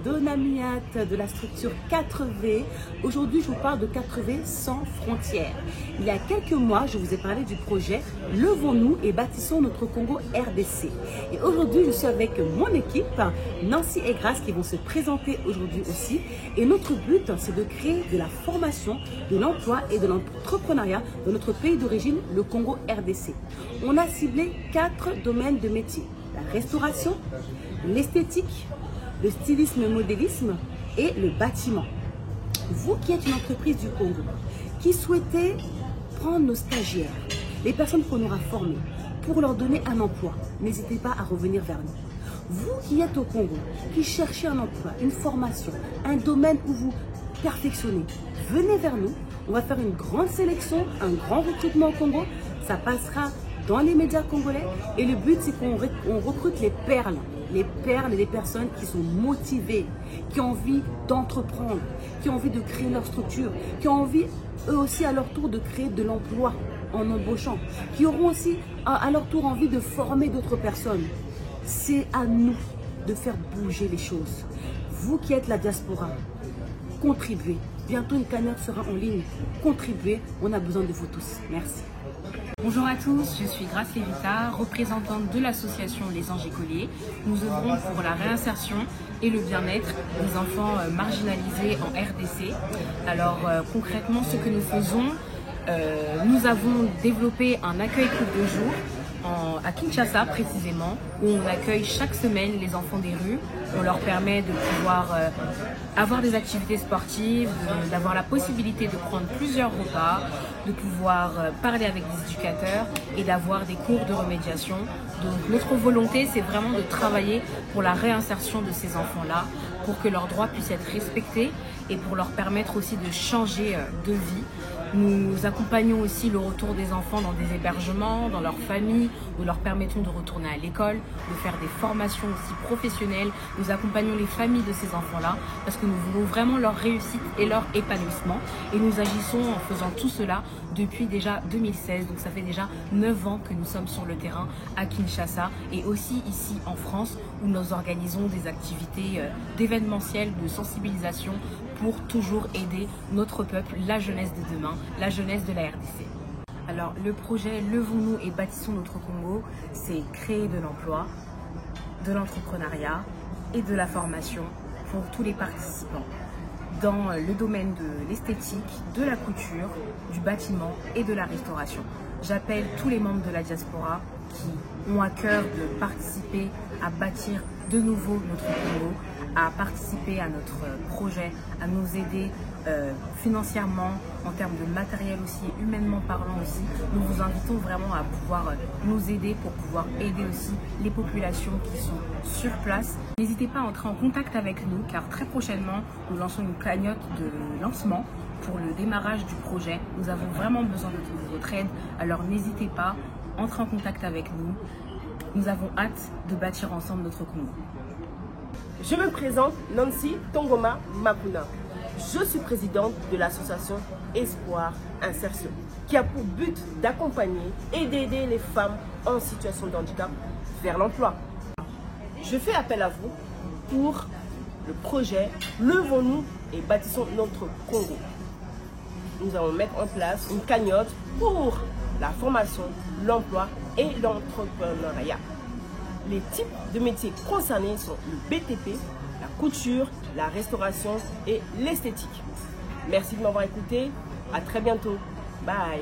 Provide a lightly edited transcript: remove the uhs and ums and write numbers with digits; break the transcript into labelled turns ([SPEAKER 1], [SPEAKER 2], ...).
[SPEAKER 1] Donna Miat de la structure 4V. Aujourd'hui, je vous parle de 4V sans frontières. Il y a quelques mois, je vous ai parlé du projet Levons-nous et bâtissons notre Congo RDC. Et aujourd'hui, je suis avec mon équipe, Nancy et Grace, qui vont se présenter aujourd'hui aussi. Et notre but, c'est de créer de la formation, de l'emploi et de l'entrepreneuriat dans notre pays d'origine, le Congo RDC. On a ciblé 4 domaines de métier: la restauration, l'esthétique, le stylisme et modélisme et le bâtiment. Vous qui êtes une entreprise du Congo, qui souhaitez prendre nos stagiaires, les personnes qu'on aura formées, pour leur donner un emploi, n'hésitez pas à revenir vers nous. Vous qui êtes au Congo, qui cherchez un emploi, une formation, un domaine où vous perfectionnez, venez vers nous. On va faire une grande sélection, un grand recrutement au Congo. Ça passera dans les médias congolais et le but, c'est qu'on recrute les perles et les personnes qui sont motivées, qui ont envie d'entreprendre, qui ont envie de créer leur structure, qui ont envie eux aussi à leur tour de créer de l'emploi en embauchant, qui auront aussi à leur tour envie de former d'autres personnes. C'est à nous de faire bouger les choses. Vous qui êtes la diaspora, contribuez. Bientôt une cagnotte sera en ligne. Contribuez, on a besoin de vous tous. Merci.
[SPEAKER 2] Bonjour à tous, je suis Grace Lévita, représentante de l'association Les Anges Écoliers. Nous œuvrons pour la réinsertion et le bien-être des enfants marginalisés en RDC. Alors concrètement, ce que nous faisons, nous avons développé un accueil coupe de jour à Kinshasa précisément, où on accueille chaque semaine les enfants des rues. On leur permet de pouvoir avoir des activités sportives, d'avoir la possibilité de prendre plusieurs repas, de pouvoir parler avec des éducateurs et d'avoir des cours de remédiation. Donc notre volonté, c'est vraiment de travailler pour la réinsertion de ces enfants-là, pour que leurs droits puissent être respectés et pour leur permettre aussi de changer de vie. Nous accompagnons aussi le retour des enfants dans des hébergements, dans leurs familles. Nous leur permettons de retourner à l'école, de faire des formations aussi professionnelles. Nous accompagnons les familles de ces enfants-là parce que nous voulons vraiment leur réussite et leur épanouissement. Et nous agissons en faisant tout cela depuis déjà 2016. Donc ça fait déjà 9 ans que nous sommes sur le terrain à Kinshasa et aussi ici en France où nous organisons des activités d'événementiel, de sensibilisation pour toujours aider notre peuple, la jeunesse de demain, la jeunesse de la RDC. Alors le projet Levons-nous et bâtissons notre Congo, c'est créer de l'emploi, de l'entrepreneuriat et de la formation pour tous les participants dans le domaine de l'esthétique, de la couture, du bâtiment et de la restauration. J'appelle tous les membres de la diaspora qui ont à cœur de participer à bâtir de nouveau notre Congo, à participer à notre projet, à nous aider financièrement, en termes de matériel aussi, humainement parlant aussi. Nous vous invitons vraiment à pouvoir nous aider pour pouvoir aider aussi les populations qui sont sur place. N'hésitez pas à entrer en contact avec nous car très prochainement, nous lançons une cagnotte de lancement pour le démarrage du projet. Nous avons vraiment besoin de votre aide, alors n'hésitez pas, entrez en contact avec nous. Nous avons hâte de bâtir ensemble notre Congo.
[SPEAKER 3] Je me présente Nancy Tongoma Makuna. Je suis présidente de l'association Espoir Insertion, qui a pour but d'accompagner et d'aider les femmes en situation de handicap vers l'emploi. Je fais appel à vous pour le projet Levons-nous et bâtissons notre Congo. Nous allons mettre en place une cagnotte pour la formation, l'emploi et l'entrepreneuriat. Les types de métiers concernés sont le BTP, la couture, la restauration et l'esthétique. Merci de m'avoir écouté. À très bientôt. Bye.